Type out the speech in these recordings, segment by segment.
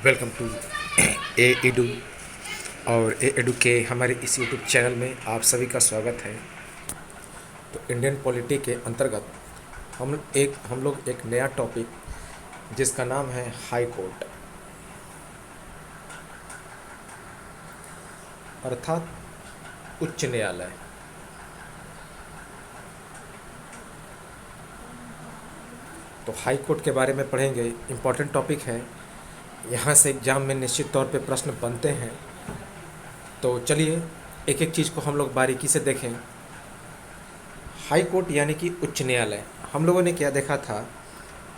Welcome to A edu और ए edu के हमारे इस यूट्यूब चैनल में आप सभी का स्वागत है। तो इंडियन पॉलिटी के अंतर्गत हम लोग एक नया टॉपिक जिसका नाम है हाई कोर्ट अर्थात उच्च न्यायालय। तो हाई कोर्ट के बारे में पढ़ेंगे। इम्पॉर्टेंट टॉपिक है, यहाँ से एग्ज़ाम में निश्चित तौर पे प्रश्न बनते हैं। तो चलिए एक एक चीज़ को हम लोग बारीकी से देखें। हाई कोर्ट यानी कि उच्च न्यायालय। हम लोगों ने क्या देखा था?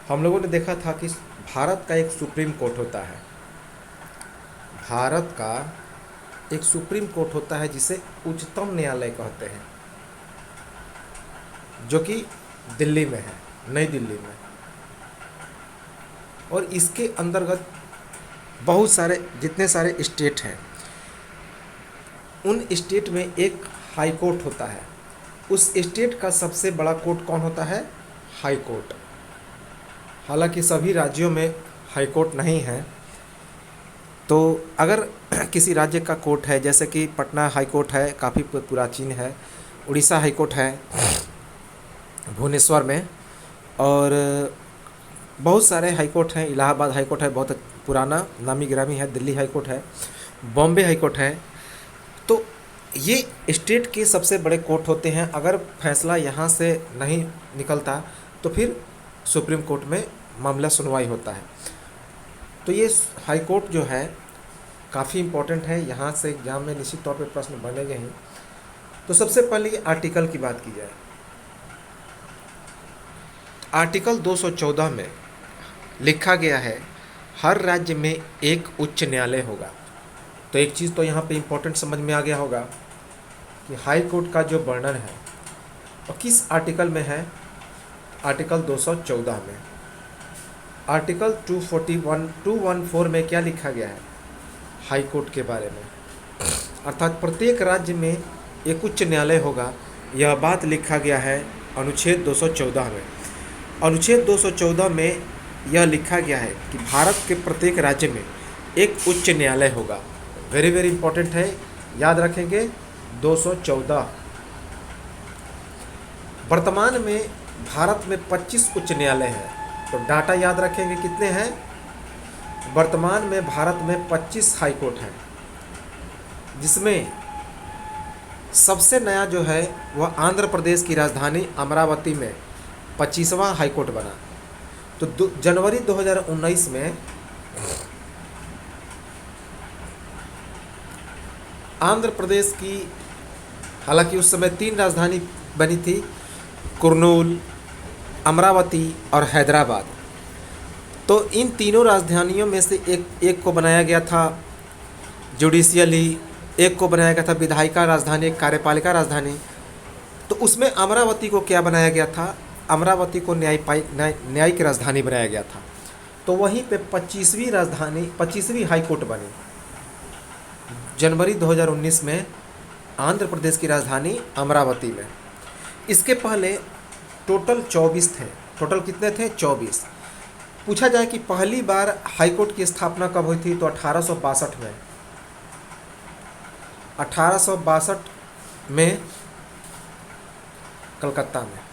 हम लोगों ने देखा था कि भारत का एक सुप्रीम कोर्ट होता है। भारत का एक सुप्रीम कोर्ट होता है जिसे उच्चतम न्यायालय कहते हैं, जो कि दिल्ली में है, नई दिल्ली में। और इसके अंतर्गत बहुत सारे जितने सारे स्टेट हैं, उन स्टेट में एक हाई कोर्ट होता है। उस स्टेट का सबसे बड़ा कोर्ट कौन होता है? High court. हालांकि सभी राज्यों में हाई कोर्ट नहीं है। तो अगर किसी राज्य का कोर्ट है, जैसे कि पटना हाई कोर्ट है, काफ़ी प्राचीन है। उड़ीसा हाई कोर्ट है भुवनेश्वर में, और बहुत सारे हाई कोर्ट हैं। इलाहाबाद हाई कोर्ट है, बहुत पुराना नामी गिरामी है। दिल्ली हाई कोर्ट है, बॉम्बे हाई कोर्ट है। तो ये स्टेट के सबसे बड़े कोर्ट होते हैं। अगर फैसला यहाँ से नहीं निकलता तो फिर सुप्रीम कोर्ट में मामला सुनवाई होता है। तो ये हाई कोर्ट जो है काफ़ी इम्पोर्टेंट है। यहाँ से एग्जाम में निश्चित तौर पे प्रश्न बनेंगे ही। तो सबसे पहले आर्टिकल की बात की जाए। आर्टिकल 214 में लिखा गया है हर राज्य में एक उच्च न्यायालय होगा। तो एक चीज़ तो यहाँ पे इम्पोर्टेंट समझ में आ गया होगा कि हाई कोर्ट का जो वर्णन है और किस आर्टिकल में है? आर्टिकल 214 में। आर्टिकल 214 में क्या लिखा गया है हाई कोर्ट के बारे में? अर्थात प्रत्येक राज्य में एक उच्च न्यायालय होगा, यह बात लिखा गया है अनुच्छेद 214 में। अनुच्छेद 214 में यह लिखा गया है कि भारत के प्रत्येक राज्य में एक उच्च न्यायालय होगा। वेरी वेरी इंपॉर्टेंट है, याद रखेंगे 214। वर्तमान में भारत में 25 उच्च न्यायालय हैं। तो डाटा याद रखेंगे कितने हैं? वर्तमान में भारत में 25 हाई कोर्ट हैं, जिसमें सबसे नया जो है वह आंध्र प्रदेश की राजधानी अमरावती में 25वां हाई कोर्ट बना। तो जनवरी 2019 में आंध्र प्रदेश की, हालांकि उस समय 3 राजधानी बनी थी, कुर्नूल, अमरावती और हैदराबाद। तो इन तीनों राजधानियों में से एक को बनाया गया था जुडिशियली, एक को बनाया गया था विधायिका राजधानी, एक कार्यपालिका राजधानी। तो उसमें अमरावती को क्या बनाया गया था? अमरावती को न्यायिक राजधानी बनाया गया था। तो वहीं पे 25वीं हाई कोर्ट बनी जनवरी 2019 में आंध्र प्रदेश की राजधानी अमरावती में। इसके पहले टोटल 24 थे। टोटल कितने थे? 24। पूछा जाए कि पहली बार हाई कोर्ट की स्थापना कब हुई थी, तो 1862 में। 1862 में कलकत्ता में।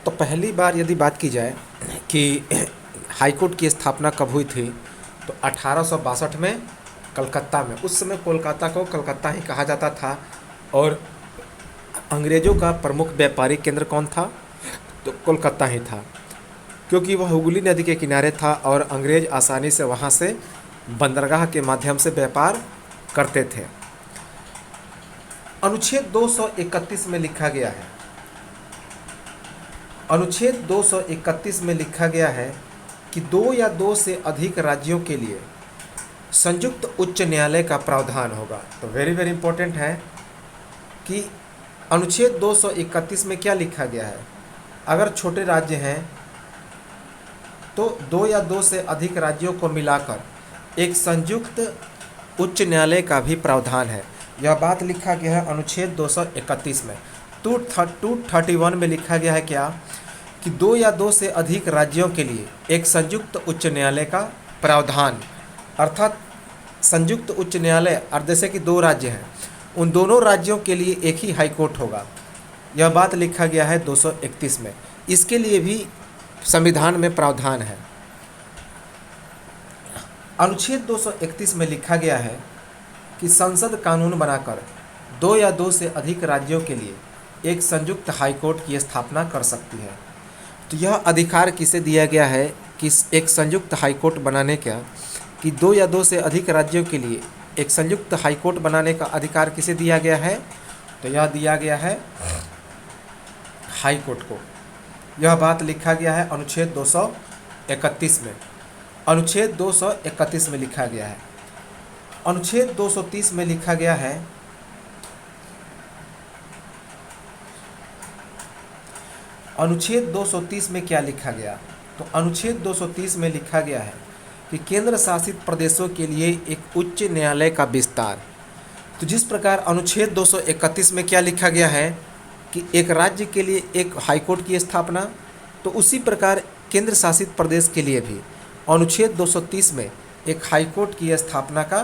तो पहली बार यदि बात की जाए कि हाई कोर्ट की स्थापना कब हुई थी, तो 1862 में कलकत्ता में। उस समय कोलकाता को कलकत्ता ही कहा जाता था। और अंग्रेज़ों का प्रमुख व्यापारिक केंद्र कौन था? तो कोलकाता ही था, क्योंकि वह हुगली नदी के किनारे था और अंग्रेज़ आसानी से वहाँ से बंदरगाह के माध्यम से व्यापार करते थे। अनुच्छेद 231 में लिखा गया है, अनुच्छेद 231 में लिखा गया है कि 2 या 2 से अधिक राज्यों के लिए संयुक्त उच्च न्यायालय का प्रावधान होगा। तो वेरी वेरी इंपॉर्टेंट है कि अनुच्छेद 231 में क्या लिखा गया है? अगर छोटे राज्य हैं तो 2 या 2 से अधिक राज्यों को मिलाकर एक संयुक्त उच्च न्यायालय का भी प्रावधान है। यह बात लिखा गया है अनुच्छेद 231 में। 231 में लिखा गया है क्या कि दो या दो से अधिक राज्यों के लिए एक संयुक्त उच्च न्यायालय का प्रावधान, अर्थात संयुक्त उच्च न्यायालय और जैसे कि दो राज्य हैं, उन दोनों राज्यों के लिए एक ही हाई कोर्ट होगा। यह बात लिखा गया है 231 में। इसके लिए भी संविधान में प्रावधान है। अनुच्छेद 231 में लिखा गया है कि संसद कानून बनाकर दो या दो से अधिक राज्यों के लिए एक संयुक्त हाईकोर्ट की स्थापना कर सकती है। तो यह अधिकार किसे दिया गया है कि एक संयुक्त हाईकोर्ट बनाने का, कि दो या दो से अधिक राज्यों के लिए एक संयुक्त हाईकोर्ट बनाने का अधिकार किसे दिया गया है? तो यह दिया गया है हाईकोर्ट को। यह बात लिखा गया है अनुच्छेद 231 में। अनुच्छेद 231 में लिखा गया है। अनुच्छेद 230 में लिखा गया है अनुच्छेद 230 में क्या लिखा गया? तो अनुच्छेद 230 में लिखा गया है कि केंद्र शासित प्रदेशों के लिए एक उच्च न्यायालय का विस्तार। तो जिस प्रकार अनुच्छेद 231 में क्या लिखा गया है कि एक राज्य के लिए एक हाईकोर्ट की स्थापना, तो उसी प्रकार केंद्र शासित प्रदेश के लिए भी अनुच्छेद 230 में एक हाईकोर्ट की स्थापना का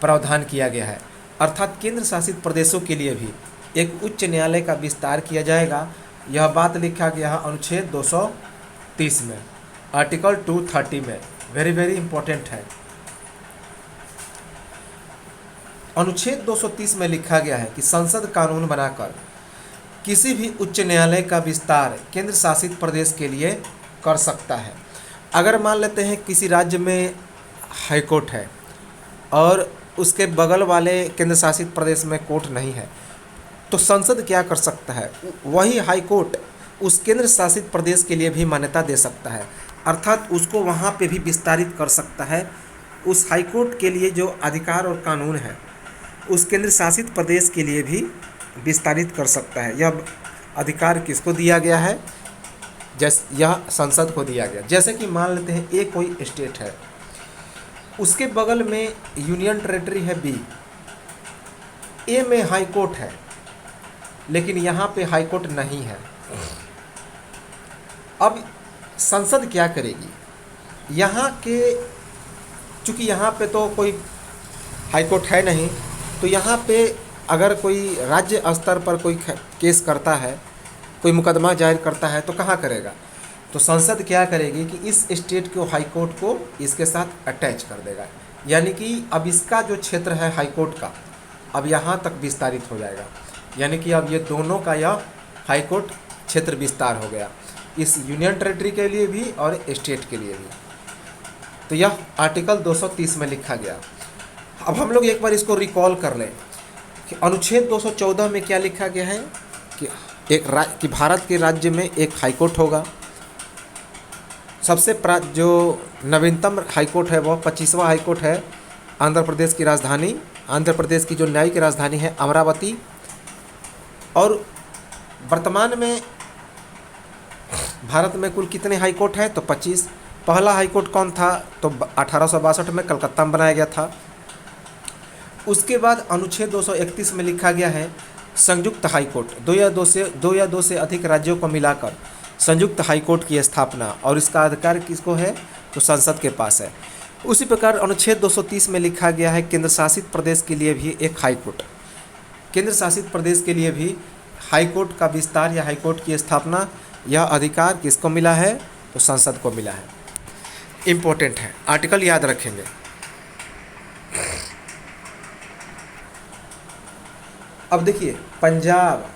प्रावधान किया गया है। अर्थात केंद्र शासित प्रदेशों के लिए भी एक उच्च न्यायालय का विस्तार किया जाएगा। यह बात लिखा गया है अनुच्छेद 230 में, आर्टिकल 230 में। वेरी वेरी इंपॉर्टेंट है। अनुच्छेद 230 में लिखा गया है कि संसद कानून बनाकर किसी भी उच्च न्यायालय का विस्तार केंद्र शासित प्रदेश के लिए कर सकता है। अगर मान लेते हैं किसी राज्य में हाईकोर्ट है और उसके बगल वाले केंद्र शासित प्रदेश में कोर्ट नहीं है, तो संसद क्या कर सकता है? वही हाईकोर्ट उस केंद्र शासित प्रदेश के लिए भी मान्यता दे सकता है, अर्थात उसको वहाँ पे भी विस्तारित कर सकता है। उस हाईकोर्ट के लिए जो अधिकार और कानून है उस केंद्र शासित प्रदेश के लिए भी विस्तारित कर सकता है। यह अधिकार किसको दिया गया है? यह संसद को दिया गया। जैसे कि मान लेते हैं एक कोई स्टेट है, उसके बगल में यूनियन टेरेटरी है बी, ए में हाई कोर्ट है लेकिन यहाँ पे हाई कोर्ट नहीं है। अब संसद क्या करेगी? यहाँ के, चूँकि यहाँ पे तो कोई हाई कोर्ट है नहीं, तो यहाँ पे अगर कोई राज्य स्तर पर कोई केस करता है, कोई मुकदमा जाहिर करता है, तो कहाँ करेगा? तो संसद क्या करेगी कि इस स्टेट को हाई कोर्ट को इसके साथ अटैच कर देगा, यानी कि अब इसका जो क्षेत्र है हाई कोर्ट का अब यहाँ तक विस्तारित हो जाएगा, यानी कि अब ये दोनों का यह हाई कोर्ट क्षेत्र विस्तार हो गया, इस यूनियन टेरेटरी के लिए भी और स्टेट के लिए भी। तो यह आर्टिकल 230 में लिखा गया। अब हम लोग एक बार इसको रिकॉल कर लें कि अनुच्छेद 214 में क्या लिखा गया है कि भारत के राज्य में एक हाईकोर्ट होगा। सबसे जो नवीनतम हाईकोर्ट है वह 25वां हाईकोर्ट है। आंध्र प्रदेश की राजधानी, आंध्र प्रदेश की जो न्यायिक राजधानी है अमरावती। और वर्तमान में भारत में कुल कितने हाईकोर्ट हैं? तो 25। पहला हाईकोर्ट कौन था? तो 1862 में कलकत्ता में बनाया गया था। उसके बाद अनुच्छेद 231 में लिखा गया है संयुक्त हाईकोर्ट, दो या दो से अधिक राज्यों को मिलाकर संयुक्त हाईकोर्ट की स्थापना, और इसका अधिकार किसको है? तो संसद के पास है। उसी प्रकार अनुच्छेद 230 में लिखा गया है केंद्र शासित प्रदेश के लिए भी एक हाईकोर्ट, केंद्र शासित प्रदेश के लिए भी हाईकोर्ट का विस्तार या हाईकोर्ट की स्थापना, यह अधिकार किसको मिला है? तो संसद को मिला है। इम्पोर्टेंट है, आर्टिकल याद रखेंगे। अब देखिए पंजाब,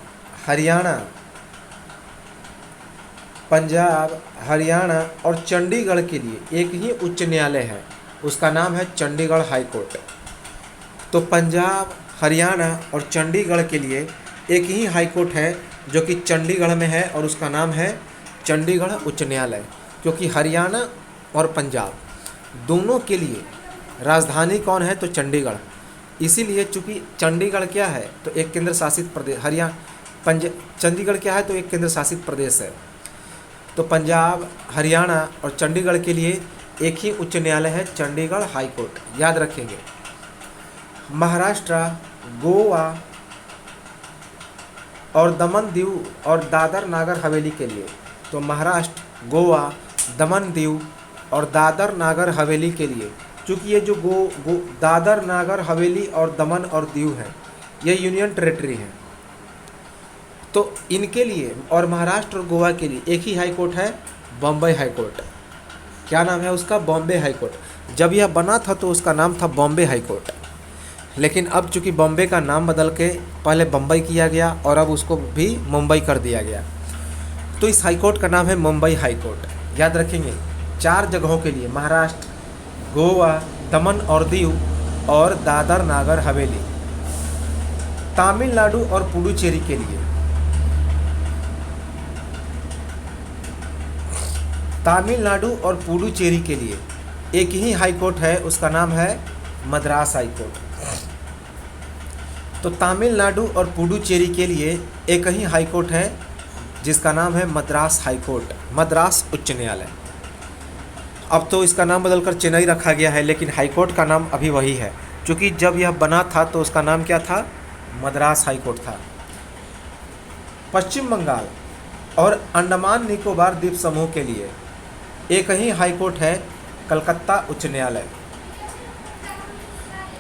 हरियाणा और चंडीगढ़ के लिए एक ही उच्च न्यायालय है, उसका नाम है चंडीगढ़ हाई कोर्ट। तो पंजाब, हरियाणा और चंडीगढ़ के लिए एक ही हाई कोर्ट है जो कि चंडीगढ़ में है और उसका नाम है चंडीगढ़ उच्च न्यायालय। क्योंकि हरियाणा और पंजाब दोनों के लिए राजधानी कौन है? तो चंडीगढ़। इसीलिए चूँकि चंडीगढ़ क्या है? तो एक केंद्र शासित प्रदेश, चंडीगढ़ क्या है? तो एक केंद्र शासित प्रदेश है। तो पंजाब, हरियाणा और चंडीगढ़ के लिए एक ही उच्च न्यायालय है, चंडीगढ़ हाई कोर्ट। याद रखेंगे। महाराष्ट्र, गोवा और दमन दीव और दादर नागर हवेली के लिए। तो महाराष्ट्र, गोवा, दमन दीव और दादर नागर हवेली के लिए, चूँकि ये जो दादर नागर हवेली और दमन और दीव है ये यूनियन टेरेटरी है, तो इनके लिए और महाराष्ट्र और गोवा के लिए एक ही हाई कोर्ट है, बॉम्बे हाई कोर्ट। क्या नाम है उसका? Bombay high court. जब यह बना था तो उसका नाम था बॉम्बे हाई कोर्ट, लेकिन अब चूंकि बॉम्बे का नाम बदल के पहले बम्बई किया गया और अब उसको भी मुंबई कर दिया गया, तो इस हाई कोर्ट का नाम है मुंबई हाई कोर्ट। याद रखेंगे 4 जगहों के लिए, महाराष्ट्र, गोवा, दमन और दीव और दादर नागर हवेली। तमिलनाडु और पुडुचेरी के लिए, तमिलनाडु और पुडुचेरी के लिए एक ही हाई कोर्ट है, उसका नाम है मद्रास हाई कोर्ट। तो तमिलनाडु और पुडुचेरी के लिए एक ही हाई कोर्ट है जिसका नाम है मद्रास हाई कोर्ट, मद्रास उच्च न्यायालय। अब तो इसका नाम बदलकर चेन्नई रखा गया है, लेकिन हाई कोर्ट का नाम अभी वही है, क्योंकि जब यह बना था तो उसका नाम क्या था? मद्रास हाई कोर्ट था। पश्चिम बंगाल और अंडमान निकोबार द्वीप समूह के लिए एक ही हाई कोर्ट है, कलकत्ता उच्च न्यायालय।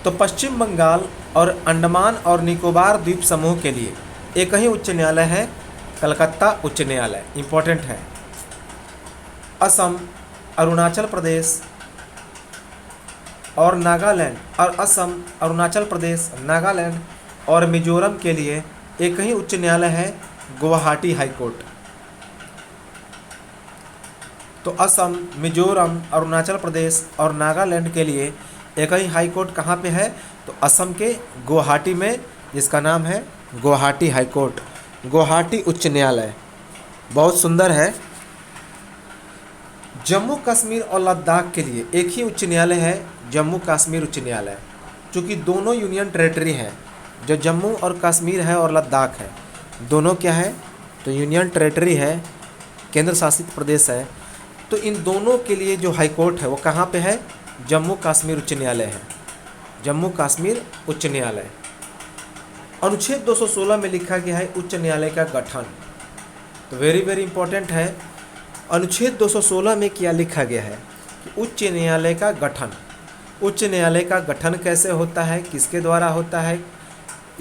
तो पश्चिम बंगाल और अंडमान और निकोबार द्वीप समूह के लिए एक ही उच्च न्यायालय है, कलकत्ता उच्च न्यायालय। इम्पोर्टेंट है। असम, अरुणाचल प्रदेश और नागालैंड, और असम, अरुणाचल प्रदेश, नागालैंड और मिजोरम के लिए एक ही उच्च न्यायालय है, गुवाहाटी हाई कोर्ट। तो असम, मिजोरम, अरुणाचल प्रदेश और नागालैंड के लिए एक ही हाई कोर्ट कहाँ पे है? तो असम के गुवाहाटी में, जिसका नाम है गुवाहाटी हाई कोर्ट, गुवाहाटी उच्च न्यायालय। बहुत सुंदर है। जम्मू कश्मीर और लद्दाख के लिए एक ही उच्च न्यायालय है, जम्मू कश्मीर उच्च न्यायालय। चूँकि दोनों यूनियन टेरेटरी हैं, जो जम्मू और कश्मीर है और लद्दाख है, दोनों क्या है? तो यूनियन टेरेटरी है, केंद्र शासित प्रदेश है। तो इन दोनों के लिए जो हाई कोर्ट है वो कहाँ पे है? जम्मू कश्मीर उच्च न्यायालय है, जम्मू कश्मीर उच्च न्यायालय। अनुच्छेद 216 में लिखा गया है उच्च न्यायालय का गठन। तो वेरी वेरी इंपॉर्टेंट है। अनुच्छेद 216 में क्या लिखा गया है कि उच्च न्यायालय का गठन, उच्च न्यायालय का गठन कैसे होता है, किसके द्वारा होता है,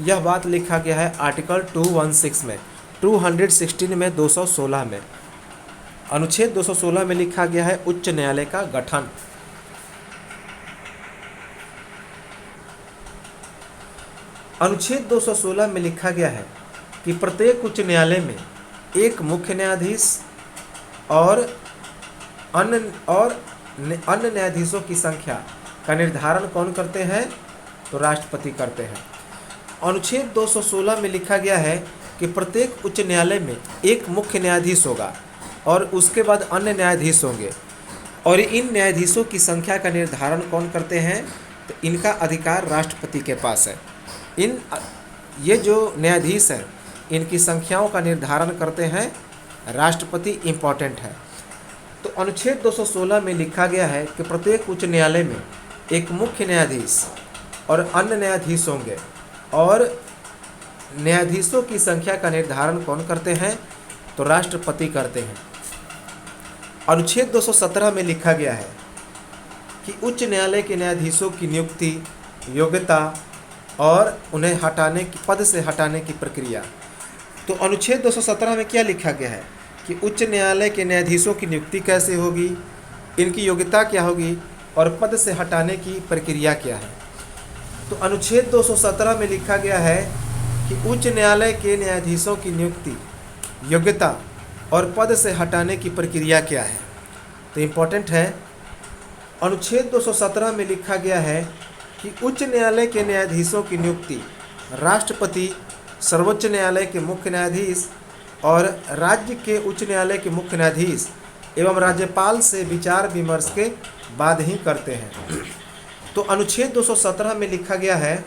यह बात लिखा गया है आर्टिकल 216 में, 216 में, 216 में। अनुच्छेद 216 में लिखा गया है उच्च न्यायालय का गठन। अनुच्छेद 216 में लिखा गया है कि प्रत्येक उच्च न्यायालय में एक मुख्य न्यायाधीश और अन्य न्यायाधीशों की संख्या का निर्धारण कौन करते हैं? तो राष्ट्रपति करते हैं। अनुच्छेद 216 में लिखा गया है कि प्रत्येक उच्च न्यायालय में एक मुख्य न्यायाधीश होगा और उसके बाद अन्य न्यायाधीश होंगे, और इन न्यायाधीशों की संख्या का निर्धारण कौन करते हैं? तो इनका अधिकार राष्ट्रपति के पास है। ये जो न्यायाधीश हैं इनकी संख्याओं का निर्धारण करते हैं राष्ट्रपति। इम्पॉर्टेंट है। तो अनुच्छेद 216 में लिखा गया है कि प्रत्येक उच्च न्यायालय में एक मुख्य न्यायाधीश और अन्य न्यायाधीश होंगे, और न्यायाधीशों की संख्या का निर्धारण कौन करते हैं? तो राष्ट्रपति करते हैं। अनुच्छेद 217 में लिखा गया है कि उच्च न्यायालय के न्यायाधीशों की नियुक्ति, योग्यता और उन्हें हटाने की, पद से हटाने की प्रक्रिया। तो अनुच्छेद 217 में क्या लिखा गया है कि उच्च न्यायालय के न्यायाधीशों की नियुक्ति कैसे होगी, इनकी योग्यता क्या होगी और पद से हटाने की प्रक्रिया क्या है। तो अनुच्छेद 217 में लिखा गया है कि उच्च न्यायालय के न्यायाधीशों की नियुक्ति, योग्यता और पद से हटाने की प्रक्रिया क्या है। तो इम्पोर्टेंट है। अनुच्छेद 217 में लिखा गया है कि उच्च न्यायालय के न्यायाधीशों की नियुक्ति राष्ट्रपति, सर्वोच्च न्यायालय के मुख्य न्यायाधीश और राज्य के उच्च न्यायालय के मुख्य न्यायाधीश एवं राज्यपाल से विचार विमर्श के बाद ही करते हैं। तो अनुच्छेद 217 में लिखा गया है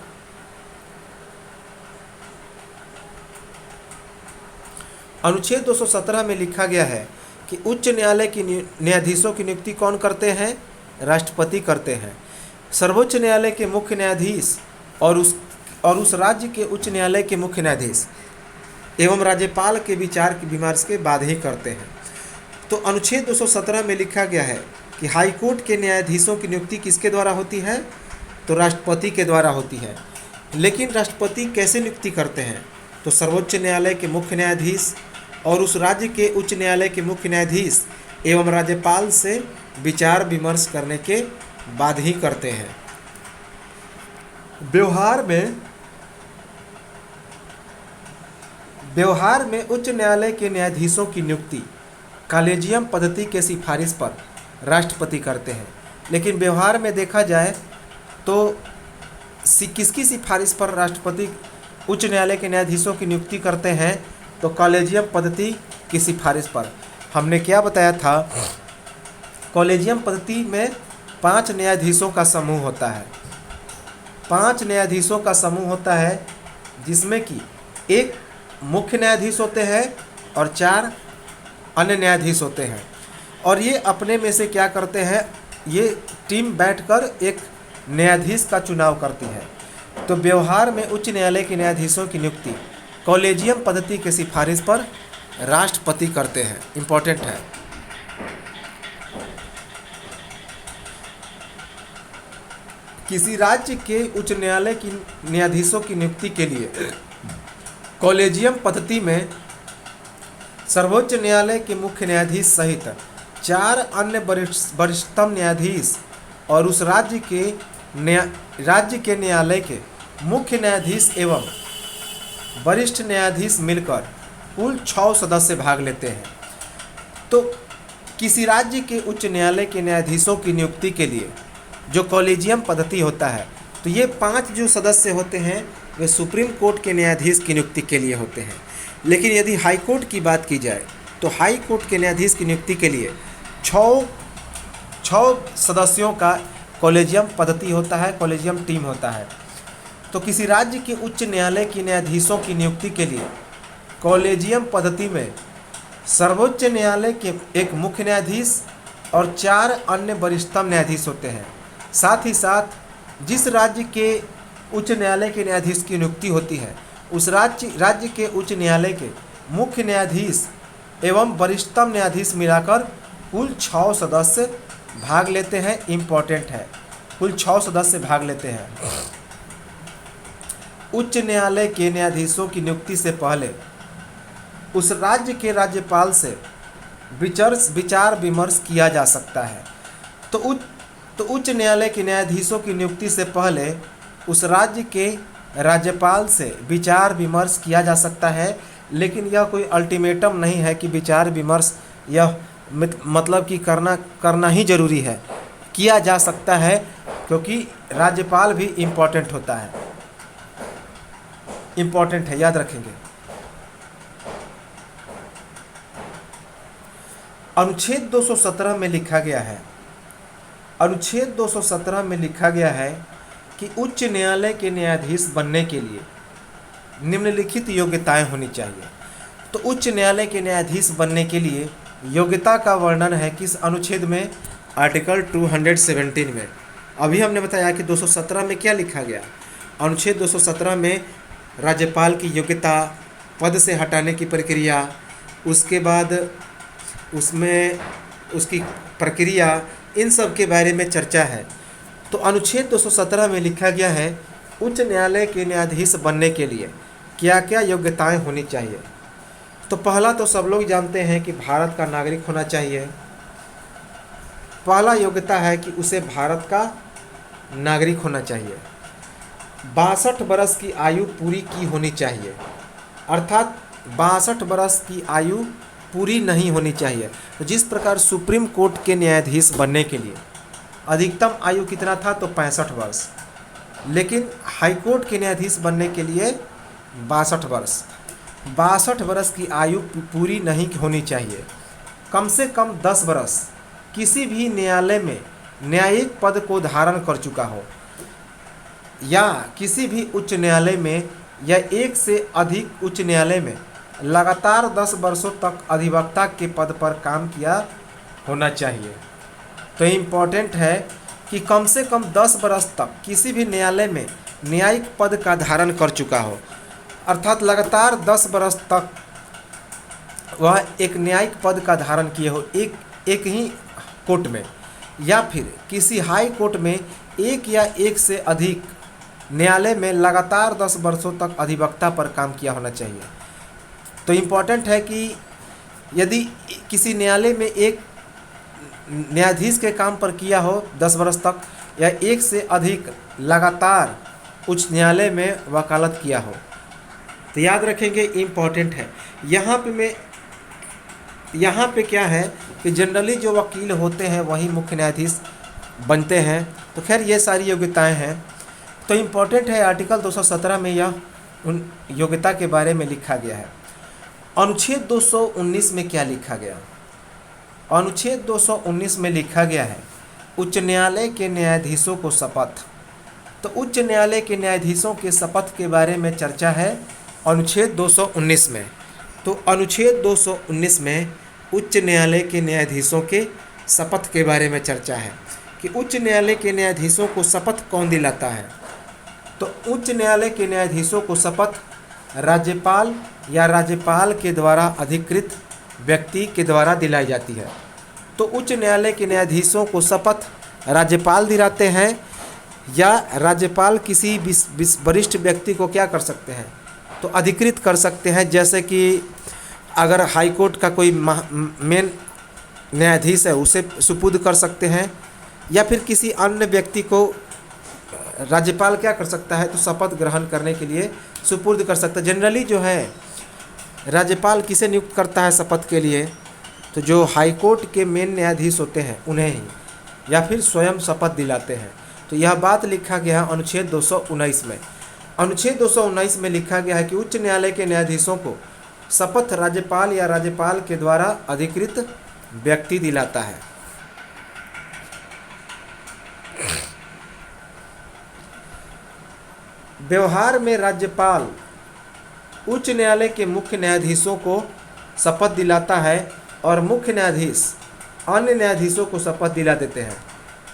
अनुच्छेद 217 में लिखा गया है कि उच्च न्यायालय की न्यायाधीशों की नियुक्ति कौन करते हैं? राष्ट्रपति करते हैं। सर्वोच्च न्यायालय के मुख्य न्यायाधीश और उस राज्य के उच्च न्यायालय के मुख्य न्यायाधीश एवं राज्यपाल के विचार की विमर्श के बाद ही करते हैं। तो अनुच्छेद 217 में लिखा गया है कि हाईकोर्ट के न्यायाधीशों की नियुक्ति किसके द्वारा होती है? तो राष्ट्रपति के द्वारा होती है। लेकिन राष्ट्रपति कैसे नियुक्ति करते हैं? तो सर्वोच्च न्यायालय के मुख्य न्यायाधीश और उस राज्य के उच्च न्यायालय के मुख्य न्यायाधीश एवं राज्यपाल से विचार विमर्श करने के बाद ही करते हैं। व्यवहार में उच्च न्यायालय के न्यायाधीशों की नियुक्ति कॉलेजियम पद्धति के सिफारिश पर राष्ट्रपति करते हैं। लेकिन व्यवहार में देखा जाए तो किसकी सिफारिश पर राष्ट्रपति उच्च न्यायालय के न्यायाधीशों की नियुक्ति करते हैं? तो कॉलेजियम पद्धति की सिफारिश पर। हमने क्या बताया था? कॉलेजियम पद्धति में 5 न्यायाधीशों का समूह होता है। 5 न्यायाधीशों का समूह होता है जिसमें कि एक मुख्य न्यायाधीश होते हैं और 4 अन्य न्यायाधीश होते हैं। और ये अपने में से क्या करते हैं? ये टीम बैठकर एक न्यायाधीश का चुनाव करती है। तो व्यवहार में उच्च न्यायालय के न्यायाधीशों की नियुक्ति कॉलेजियम पद्धति के सिफारिश पर राष्ट्रपति करते हैं। इम्पोर्टेंट है। किसी राज्य के उच्च न्यायालय की न्यायाधीशों की नियुक्ति के लिए कॉलेजियम पद्धति में सर्वोच्च न्यायालय के मुख्य न्यायाधीश सहित 4 अन्य वरिष्ठतम न्यायाधीश और उस राज्य के न्यायालय के मुख्य न्यायाधीश एवं वरिष्ठ न्यायाधीश मिलकर कुल 6 सदस्य भाग लेते हैं। तो किसी राज्य के उच्च न्यायालय के न्यायाधीशों की नियुक्ति के लिए जो कॉलेजियम पद्धति होता है, तो ये 5 जो सदस्य होते हैं वे सुप्रीम कोर्ट के न्यायाधीश की नियुक्ति के लिए होते हैं। लेकिन यदि हाई कोर्ट की बात की जाए तो हाई कोर्ट के न्यायाधीश की नियुक्ति के लिए 6 सदस्यों का कॉलेजियम पद्धति होता है, कॉलेजियम टीम होता है। तो किसी राज्य के उच्च न्यायालय के न्यायाधीशों की नियुक्ति के लिए कॉलेजियम पद्धति में सर्वोच्च न्यायालय के एक मुख्य न्यायाधीश और 4 अन्य वरिष्ठतम न्यायाधीश होते हैं। साथ ही साथ जिस राज्य के उच्च न्यायालय के न्यायाधीश की नियुक्ति होती है उस राज्य के उच्च न्यायालय के मुख्य न्यायाधीश एवं वरिष्ठतम न्यायाधीश मिलाकर कुल 6 सदस्य भाग लेते हैं। इम्पोर्टेंट है, कुल 6 सदस्य भाग लेते हैं। उच्च न्यायालय के न्यायाधीशों की नियुक्ति से पहले उस राज्य के राज्यपाल से विचार विमर्श किया जा सकता है। तो उच्च न्यायालय के न्यायाधीशों की नियुक्ति से पहले उस राज्य के राज्यपाल से विचार विमर्श किया जा सकता है। लेकिन यह कोई अल्टीमेटम नहीं है कि विचार विमर्श यह मतलब कि करना ही जरूरी है। किया जा सकता है क्योंकि राज्यपाल भी इम्पोर्टेंट होता है, इम्पोर्टेंट है, याद रखेंगे। अनुच्छेद 217 में लिखा गया है, अनुच्छेद 217 में लिखा गया है कि उच्च न्यायालय के न्यायाधीश बनने के लिए निम्नलिखित योग्यताएं होनी चाहिए। तो उच्च न्यायालय के न्यायाधीश बनने के लिए योग्यता का वर्णन है किस अनुच्छेद में? आर्टिकल 217 में। अभी हमने बताया कि 217 में क्या लिखा गया। अनुच्छेद 217 में राज्यपाल की योग्यता, पद से हटाने की प्रक्रिया, उसके बाद उसमें उसकी प्रक्रिया, इन सब के बारे में चर्चा है। तो अनुच्छेद 217 में लिखा गया है उच्च न्यायालय के न्यायाधीश बनने के लिए क्या क्या योग्यताएं होनी चाहिए। तो पहला तो सब लोग जानते हैं कि भारत का नागरिक होना चाहिए। पहला योग्यता है कि उसे भारत का नागरिक होना चाहिए। 62 वर्ष की आयु पूरी की होनी चाहिए, अर्थात 62 वर्ष की आयु पूरी नहीं होनी चाहिए। तो जिस प्रकार सुप्रीम कोर्ट के न्यायाधीश बनने के लिए अधिकतम आयु कितना था? तो 65 वर्ष। लेकिन हाई कोर्ट के न्यायाधीश बनने के लिए 62 वर्ष। 62 वर्ष की आयु पूरी नहीं होनी चाहिए। कम से कम 10 वर्ष किसी भी न्यायालय में न्यायिक पद को धारण कर चुका हो, या किसी भी उच्च न्यायालय में या एक से अधिक उच्च न्यायालय में लगातार 10 वर्षों तक अधिवक्ता के पद पर काम किया होना चाहिए। तो इम्पोर्टेंट है कि कम से कम 10 वर्ष तक किसी भी न्यायालय में न्यायिक पद का धारण कर चुका हो, अर्थात लगातार 10 वर्ष तक वह एक न्यायिक पद का धारण किए हो एक ही कोर्ट में, या फिर किसी हाई कोर्ट में एक या एक से अधिक न्यायालय में लगातार 10 वर्षों तक अधिवक्ता पर काम किया होना चाहिए। तो इम्पॉर्टेंट है कि यदि किसी न्यायालय में एक न्यायाधीश के काम पर किया हो 10 वर्ष तक, या एक से अधिक लगातार उच्च न्यायालय में वकालत किया हो, तो याद रखेंगे इम्पॉर्टेंट है। यहाँ पे क्या है कि जनरली जो वकील होते हैं वही मुख्य न्यायाधीश बनते हैं। तो खैर ये सारी योग्यताएं हैं। तो इम्पॉर्टेंट है, आर्टिकल 217 में यह उन योग्यता के बारे में लिखा गया है। अनुच्छेद 219 में क्या लिखा गया? अनुच्छेद 219 में लिखा गया है उच्च न्यायालय के न्यायाधीशों को शपथ। तो उच्च न्यायालय के न्यायाधीशों के शपथ के बारे में चर्चा है अनुच्छेद 219 में। तो अनुच्छेद 219 में उच्च न्यायालय के न्यायाधीशों के शपथ के बारे में चर्चा है कि उच्च न्यायालय के न्यायाधीशों को शपथ कौन दिलाता है। तो उच्च न्यायालय के न्यायाधीशों को शपथ राज्यपाल या राज्यपाल के द्वारा अधिकृत व्यक्ति के द्वारा दिलाई जाती है। तो उच्च न्यायालय के न्यायाधीशों को शपथ राज्यपाल दिलाते हैं, या राज्यपाल किसी वरिष्ठ व्यक्ति को क्या कर सकते हैं, तो अधिकृत कर सकते हैं। जैसे कि अगर हाई कोर्ट का कोई मेन न्यायाधीश है उसे सुपुर्द कर सकते हैं, या फिर किसी अन्य व्यक्ति को राज्यपाल क्या कर सकता है, तो शपथ ग्रहण करने के लिए सुपुर्द कर सकता है। जनरली जो है राज्यपाल किसे नियुक्त करता है शपथ के लिए, तो जो हाई कोर्ट के मेन न्यायाधीश होते हैं उन्हें ही, या फिर स्वयं शपथ दिलाते हैं। तो यह बात लिखा गया है अनुच्छेद 219 में। अनुच्छेद 219 में लिखा गया है कि उच्च न्यायालय के न्यायाधीशों को शपथ राज्यपाल या राज्यपाल के द्वारा अधिकृत व्यक्ति दिलाता है। व्यवहार में राज्यपाल उच्च न्यायालय के मुख्य न्यायाधीशों को शपथ दिलाता है और मुख्य न्यायाधीश अन्य न्यायाधीशों को शपथ दिला देते हैं।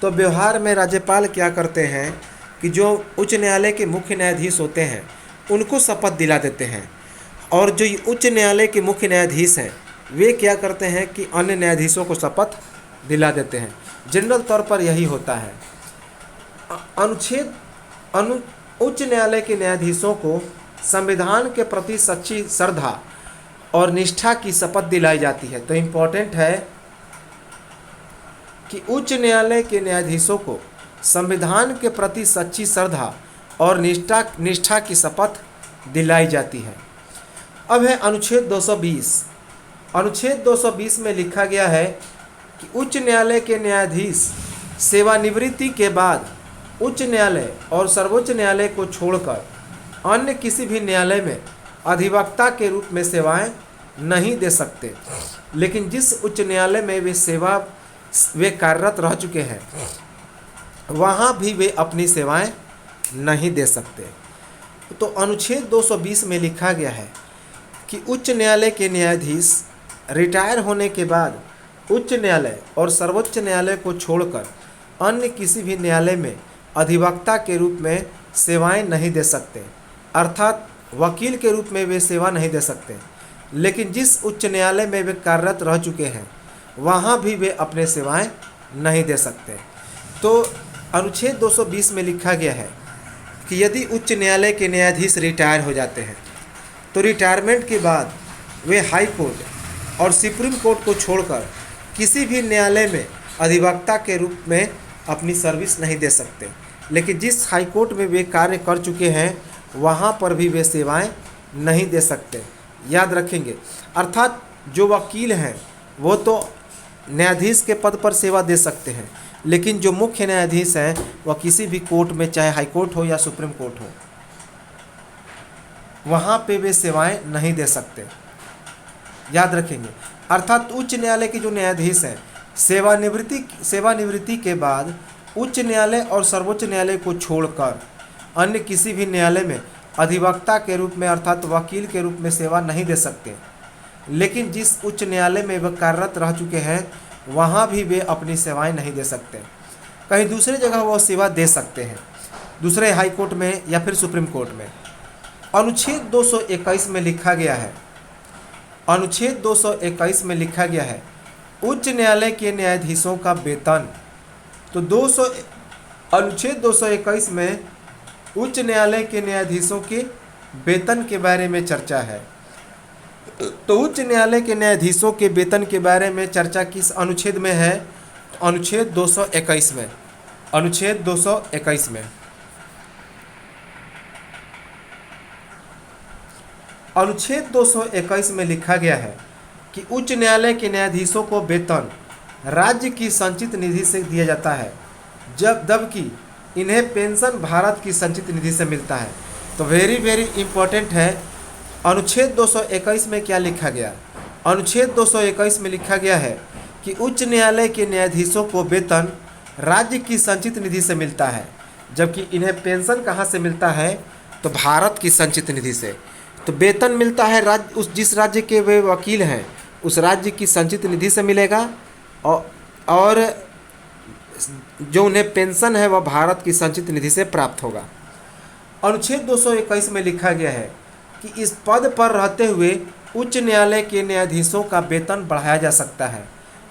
तो व्यवहार में राज्यपाल क्या करते हैं कि जो उच्च न्यायालय के मुख्य न्यायाधीश होते हैं उनको शपथ दिला देते हैं, और जो उच्च न्यायालय के मुख्य न्यायाधीश हैं वे क्या करते हैं कि अन्य न्यायाधीशों को शपथ दिला देते हैं। जनरल तौर पर यही होता है। उच्च न्यायालय के न्यायाधीशों को संविधान के प्रति सच्ची श्रद्धा और निष्ठा की शपथ दिलाई जाती है। तो इम्पोर्टेंट है कि उच्च न्यायालय के न्यायाधीशों को संविधान के प्रति सच्ची श्रद्धा और निष्ठा की शपथ दिलाई जाती है। अब है अनुच्छेद 220। अनुच्छेद 220 में लिखा गया है कि उच्च न्यायालय के न्यायाधीश सेवानिवृत्ति के बाद उच्च न्यायालय और सर्वोच्च न्यायालय को छोड़कर अन्य किसी भी न्यायालय में अधिवक्ता के रूप में सेवाएं नहीं दे सकते। लेकिन जिस उच्च न्यायालय में वे कार्यरत रह चुके हैं वहाँ भी वे अपनी सेवाएं नहीं दे सकते। तो अनुच्छेद 220 में लिखा गया है कि उच्च न्यायालय के न्यायाधीश रिटायर होने के बाद उच्च न्यायालय और सर्वोच्च न्यायालय को छोड़कर अन्य किसी भी न्यायालय में अधिवक्ता के रूप में सेवाएं नहीं दे सकते, अर्थात वकील के रूप में वे सेवा नहीं दे सकते। लेकिन जिस उच्च न्यायालय में वे कार्यरत रह चुके हैं वहाँ भी वे अपने सेवाएं नहीं दे सकते। तो अनुच्छेद 220 में लिखा गया है कि यदि उच्च न्यायालय के न्यायाधीश रिटायर हो जाते हैं तो रिटायरमेंट के बाद वे हाई कोर्ट और सुप्रीम कोर्ट को छोड़कर किसी भी न्यायालय में अधिवक्ता के रूप में अपनी सर्विस नहीं दे सकते। लेकिन जिस हाई कोर्ट में वे कार्य कर चुके हैं वहाँ पर भी वे सेवाएं नहीं दे सकते। याद रखेंगे, अर्थात जो वकील हैं वो तो न्यायाधीश के पद पर सेवा दे सकते हैं, लेकिन जो मुख्य न्यायाधीश हैं वह किसी भी कोर्ट में, चाहे हाई कोर्ट हो या सुप्रीम कोर्ट हो, वहाँ पे वे सेवाएं नहीं दे सकते। याद रखेंगे, अर्थात उच्च न्यायालय के जो न्यायाधीश हैं सेवानिवृत्ति के बाद उच्च न्यायालय और सर्वोच्च न्यायालय को छोड़कर अन्य किसी भी न्यायालय में अधिवक्ता के रूप में अर्थात वकील के रूप में सेवा नहीं दे सकते। लेकिन जिस उच्च न्यायालय में वे कार्यरत रह चुके हैं वहाँ भी वे अपनी सेवाएं नहीं दे सकते। कहीं दूसरी जगह वो सेवा दे सकते हैं। दूसरे हाई कोर्ट में या फिर सुप्रीम कोर्ट में। अनुच्छेद 221 में लिखा गया है, अनुच्छेद 221 में लिखा गया है उच्च न्यायालय के न्यायाधीशों का वेतन। तो अनुच्छेद 221 में उच्च न्यायालय के न्यायाधीशों के वेतन के बारे में चर्चा है। तो उच्च न्यायालय के न्यायाधीशों के वेतन के बारे में चर्चा किस अनुच्छेद में है? अनुच्छेद 221 में, अनुच्छेद 221 में। अनुच्छेद 221 में लिखा गया है कि उच्च न्यायालय के न्यायाधीशों को वेतन राज्य की संचित निधि से दिया जाता है, जबकि इन्हें पेंशन भारत की संचित निधि से मिलता है। तो वेरी इंपॉर्टेंट है। अनुच्छेद 221 में क्या लिखा गया? अनुच्छेद 221 में लिखा गया है कि उच्च न्यायालय के न्यायाधीशों को वेतन राज्य की संचित निधि से मिलता है, जबकि इन्हें पेंशन कहाँ से मिलता है? तो भारत की संचित निधि से। तो वेतन मिलता है जिस राज्य के वे वकील हैं उस राज्य की संचित निधि से मिलेगा, और जो उन्हें पेंशन है वह भारत की संचित निधि से प्राप्त होगा। अनुच्छेद 221 में लिखा गया है कि इस पद पर रहते हुए उच्च न्यायालय के न्यायाधीशों का वेतन बढ़ाया जा सकता है,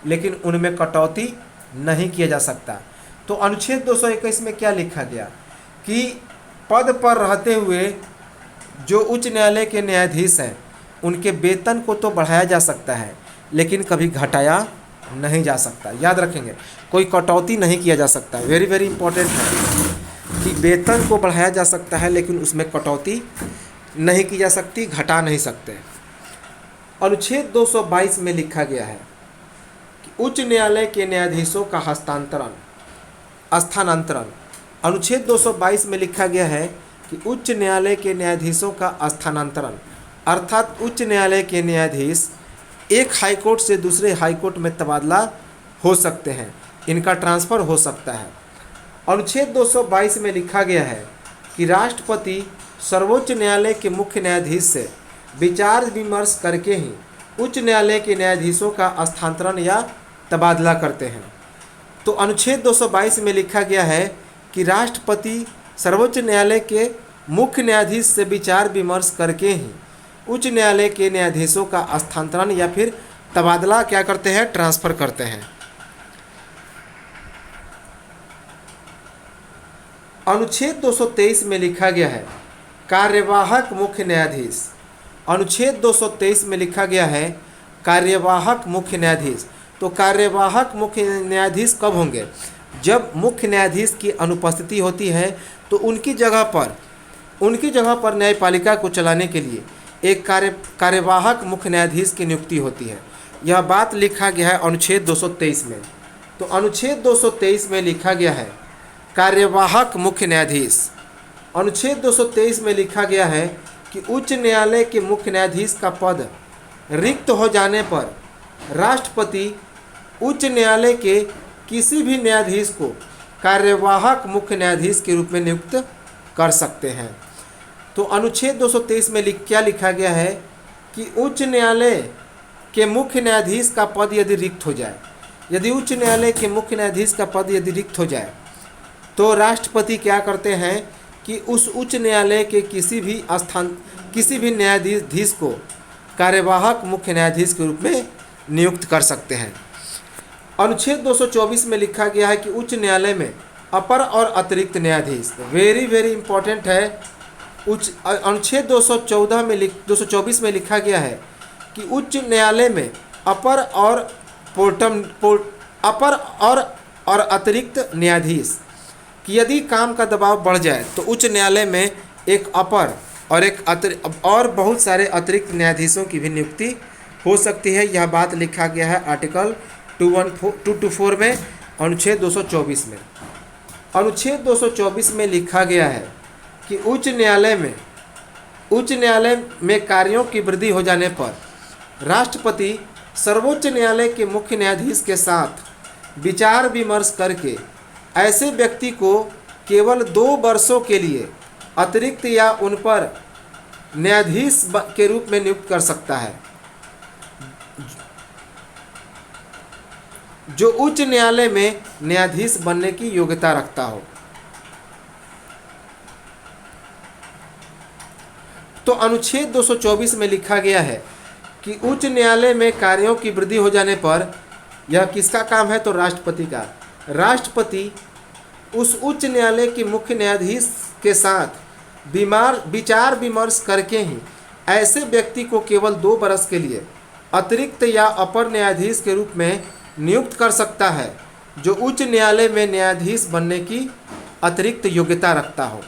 लेकिन उनमें कटौती नहीं किया जा सकता। तो अनुच्छेद 221 में क्या लिखा गया कि पद पर रहते हुए जो उच्च न्यायालय के न्यायाधीश हैं उनके वेतन को तो बढ़ाया जा सकता है, लेकिन कभी घटाया नहीं जा सकता। याद रखेंगे, कोई कटौती नहीं किया जा सकता। वेरी इंपॉर्टेंट है कि वेतन को बढ़ाया जा सकता है, लेकिन उसमें कटौती नहीं की जा सकती, घटा नहीं सकते। अनुच्छेद 222 में लिखा गया है कि उच्च न्यायालय के न्यायाधीशों का स्थानांतरण। अनुच्छेद 222 में लिखा गया है कि उच्च न्यायालय के न्यायाधीशों का स्थानांतरण, अर्थात उच्च न्यायालय के न्यायाधीश एक हाई कोर्ट से दूसरे हाई कोर्ट में तबादला हो सकते हैं, इनका ट्रांसफ़र हो सकता है। अनुच्छेद 222 में लिखा गया है कि राष्ट्रपति सर्वोच्च न्यायालय के मुख्य न्यायाधीश से विचार विमर्श करके ही उच्च न्यायालय के न्यायाधीशों का स्थानांतरण या तबादला करते हैं। तो अनुच्छेद 222 में लिखा गया है कि राष्ट्रपति सर्वोच्च न्यायालय के मुख्य न्यायाधीश से विचार विमर्श करके ही उच्च न्यायालय के न्यायाधीशों का स्थानांतरण या फिर तबादला क्या करते हैं? ट्रांसफ़र करते हैं। अनुच्छेद 223 में लिखा गया है कार्यवाहक मुख्य न्यायाधीश। अनुच्छेद 223 में लिखा गया है कार्यवाहक मुख्य न्यायाधीश। तो कार्यवाहक मुख्य न्यायाधीश कब होंगे? जब मुख्य न्यायाधीश की अनुपस्थिति होती है तो उनकी जगह पर न्यायपालिका को चलाने के लिए एक कार्यवाहक मुख्य न्यायाधीश की नियुक्ति होती है। यह बात लिखा गया है अनुच्छेद 223 में। तो अनुच्छेद 223 में लिखा गया है कार्यवाहक मुख्य न्यायाधीश। अनुच्छेद 223 में लिखा गया है कि उच्च न्यायालय के मुख्य न्यायाधीश का पद रिक्त हो जाने पर राष्ट्रपति उच्च न्यायालय के किसी भी न्यायाधीश को कार्यवाहक मुख्य न्यायाधीश के रूप में नियुक्त कर सकते हैं। तो अनुच्छेद 223 में क्या लिखा गया है कि उच्च न्यायालय के मुख्य न्यायाधीश का पद यदि रिक्त हो जाए, यदि उच्च न्यायालय के मुख्य न्यायाधीश का पद यदि रिक्त हो जाए तो राष्ट्रपति क्या करते हैं कि उस उच्च न्यायालय के किसी भी न्यायाधीश को कार्यवाहक मुख्य न्यायाधीश के रूप में नियुक्त कर सकते हैं। अनुच्छेद 224 में लिखा गया है कि उच्च न्यायालय में अपर और अतिरिक्त न्यायाधीश। वेरी इंपॉर्टेंट है। अनुच्छेद 224 में लिखा गया है कि उच्च न्यायालय में अपर और अतिरिक्त न्यायाधीश कि यदि काम का दबाव बढ़ जाए तो उच्च न्यायालय में एक अपर और बहुत सारे अतिरिक्त न्यायाधीशों की भी नियुक्ति हो सकती है। यह बात लिखा गया है आर्टिकल 224 में, अनुच्छेद 224 में। अनुच्छेद 224 में लिखा गया है कि उच्च न्यायालय में कार्यों की वृद्धि हो जाने पर राष्ट्रपति सर्वोच्च न्यायालय के मुख्य न्यायाधीश के साथ विचार विमर्श करके ऐसे व्यक्ति को केवल 2 वर्षों के लिए अतिरिक्त या उन पर न्यायाधीश के रूप में नियुक्त कर सकता है जो उच्च न्यायालय में न्यायाधीश बनने की योग्यता रखता हो। तो अनुच्छेद 224 में लिखा गया है कि उच्च न्यायालय में कार्यों की वृद्धि हो जाने पर यह किसका काम है, तो राष्ट्रपति का। राष्ट्रपति उस उच्च न्यायालय के मुख्य न्यायाधीश के साथ विचार विमर्श करके ही ऐसे व्यक्ति को केवल 2 वर्ष के लिए अतिरिक्त या अपर न्यायाधीश के रूप में नियुक्त कर सकता है जो उच्च न्यायालय में न्यायाधीश बनने की अतिरिक्त योग्यता रखता हो।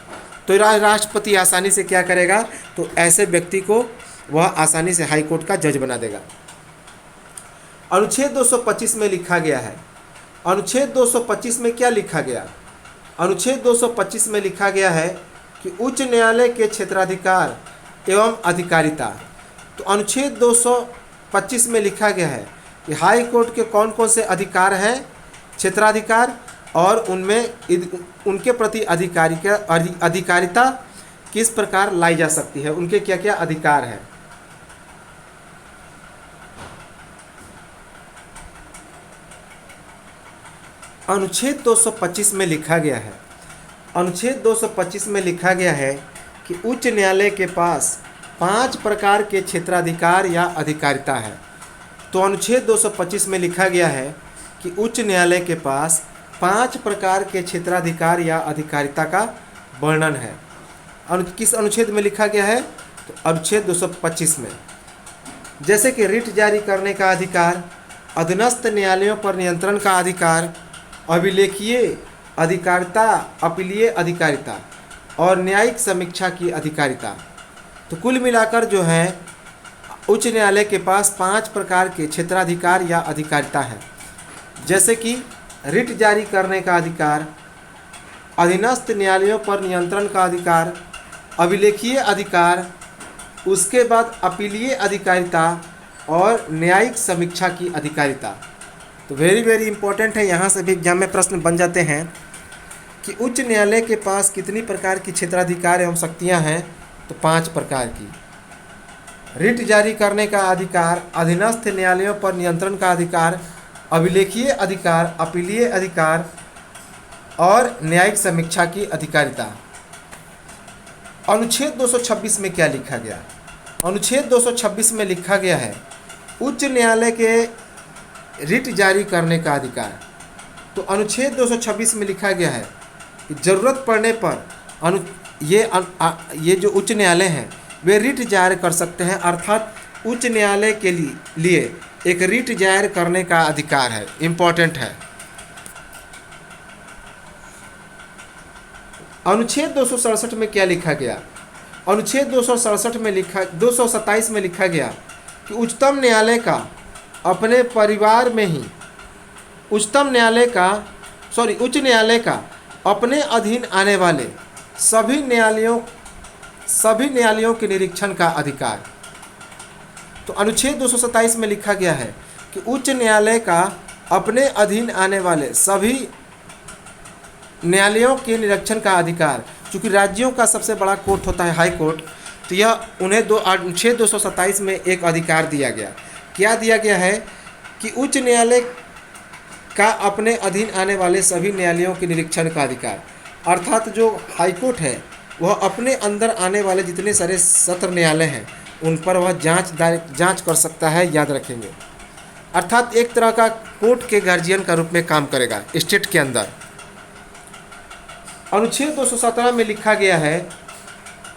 तो राष्ट्रपति आसानी से क्या करेगा, तो ऐसे व्यक्ति को वह आसानी से हाई कोर्ट का जज बना देगा। अनुच्छेद 225 में लिखा गया है, अनुच्छेद 225 में क्या लिखा गया, अनुच्छेद 225 में लिखा गया है कि उच्च न्यायालय के क्षेत्राधिकार एवं अधिकारिता। तो अनुच्छेद 225 में लिखा गया है कि हाई कोर्ट के कौन कौन से अधिकार हैं, क्षेत्राधिकार, और उनमें उनके प्रति अधिकारिता किस प्रकार लाई जा सकती है, उनके क्या क्या अधिकार हैं। अनुच्छेद 225 में लिखा गया है, अनुच्छेद 225 में लिखा गया है कि उच्च न्यायालय के पास 5 प्रकार के क्षेत्राधिकार या अधिकारिता है। तो अनुच्छेद 225 में लिखा गया है कि उच्च न्यायालय के पास 5 प्रकार के क्षेत्राधिकार या अधिकारिता का वर्णन है। किस अनुच्छेद में लिखा गया है, तो अनुच्छेद 225 में। जैसे कि रिट जारी करने का अधिकार, अधीनस्थ न्यायालयों पर नियंत्रण का अधिकार, अभिलेखीय अधिकारिता, अपीलीय अधिकारिता और न्यायिक समीक्षा की अधिकारिता। तो कुल मिलाकर जो है उच्च न्यायालय के पास 5 प्रकार के क्षेत्राधिकार या अधिकारिता है। जैसे कि रिट जारी करने का अधिकार, अधीनस्थ न्यायालयों पर नियंत्रण का अधिकार, अभिलेखीय अधिकार, उसके बाद अपीलीय अधिकारिता और न्यायिक समीक्षा की अधिकारिता। तो वेरी इंपॉर्टेंट है, यहाँ से भी एग्जाम में प्रश्न बन जाते हैं कि उच्च न्यायालय के पास कितनी प्रकार की क्षेत्राधिकार एवं शक्तियाँ हैं, तो 5 प्रकार की। रिट जारी करने का अधिकार, अधीनस्थ न्यायालयों पर नियंत्रण का अधिकार, अभिलेखीय अधिकार, अपीलीय अधिकार और न्यायिक समीक्षा की अधिकारिता। अनुच्छेद 226 में क्या लिखा गया, अनुच्छेद 226 में लिखा गया है उच्च न्यायालय के रिट जारी करने का अधिकार। तो अनुच्छेद 226 में लिखा गया है कि जरूरत पड़ने पर ये जो उच्च न्यायालय हैं वे रिट जारी कर सकते हैं, अर्थात उच्च न्यायालय के लिए एक रिट जारी करने का अधिकार है, इम्पोर्टेंट है। अनुच्छेद 267 में क्या लिखा गया, अनुच्छेद 227 में लिखा गया कि उच्च न्यायालय का अपने अधीन आने वाले सभी न्यायालयों के निरीक्षण का अधिकार। तो अनुच्छेद 227 में लिखा गया है कि उच्च न्यायालय का अपने अधीन आने वाले सभी न्यायालयों के निरीक्षण का अधिकार। चूँकि राज्यों का सबसे बड़ा कोर्ट होता है हाई कोर्ट, तो यह उन्हें अनुच्छेद 227 में एक अधिकार दिया गया। क्या दिया गया है कि उच्च न्यायालय का अपने अधीन आने वाले सभी न्यायालयों के निरीक्षण का अधिकार, अर्थात जो हाई कोर्ट है वह अपने अंदर आने वाले जितने सारे सत्र न्यायालय हैं उन पर वह जांच कर सकता है, याद रखेंगे। अर्थात एक तरह का कोर्ट के गार्जियन का रूप में काम करेगा स्टेट के अंदर। अनुच्छेद 217 में लिखा गया है,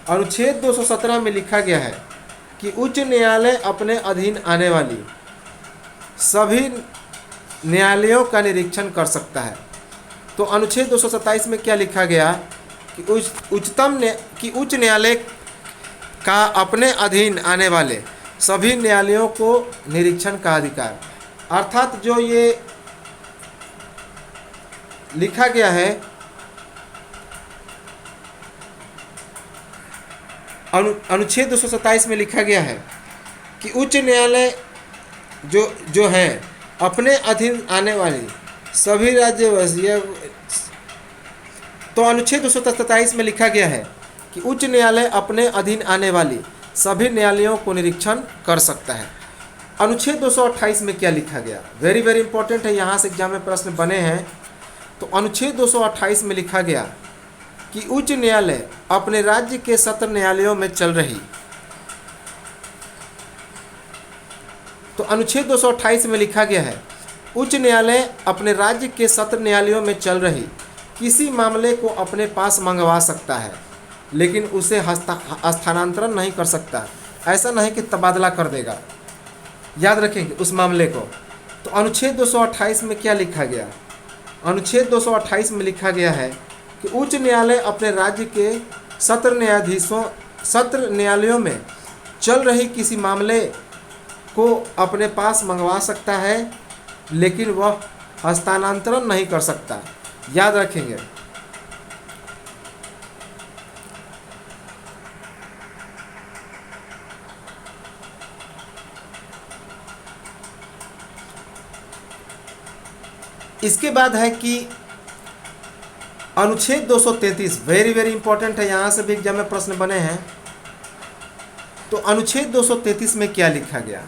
अनुच्छेद 217 में लिखा गया है कि उच्च न्यायालय अपने अधीन आने वाली सभी न्यायालयों का निरीक्षण कर सकता है। तो अनुच्छेद 227 में क्या लिखा गया कि उच्च न्यायालय का अपने अधीन आने वाले सभी न्यायालयों को निरीक्षण का अधिकार, अर्थात जो ये लिखा गया है अनुच्छेद 227 में लिखा गया है कि उच्च न्यायालय जो है अपने अधीन आने वाली सभी राज्य। तो अनुच्छेद 227 में लिखा गया है कि उच्च न्यायालय अपने अधीन आने वाली सभी न्यायालयों को निरीक्षण कर सकता है। अनुच्छेद 228 में क्या लिखा गया, वेरी इंपॉर्टेंट है, यहाँ से एग्जाम में प्रश्न बने हैं। तो अनुच्छेद 228 में लिखा गया कि उच्च न्यायालय अपने राज्य के सत्र न्यायालयों में चल रही तो अनुच्छेद 228 में लिखा गया है, उच्च न्यायालय अपने राज्य के सत्र न्यायालयों में चल रही किसी मामले को अपने पास मंगवा सकता है, लेकिन उसे स्थानांतरण नहीं कर सकता। ऐसा नहीं कि तबादला कर देगा, याद रखेंगे उस मामले को। तो अनुच्छेद 228 में क्या लिखा गया? अनुच्छेद 228 में लिखा गया है कि उच्च न्यायालय अपने राज्य के सत्र न्यायालयों में चल रही किसी मामले को अपने पास मंगवा सकता है, लेकिन वह हस्तांतरण नहीं कर सकता, याद रखेंगे। इसके बाद है कि अनुच्छेद 233 वेरी वेरी इंपॉर्टेंट है, यहाँ से भी एग्जाम में प्रश्न बने हैं। तो अनुच्छेद 233 में क्या लिखा गया?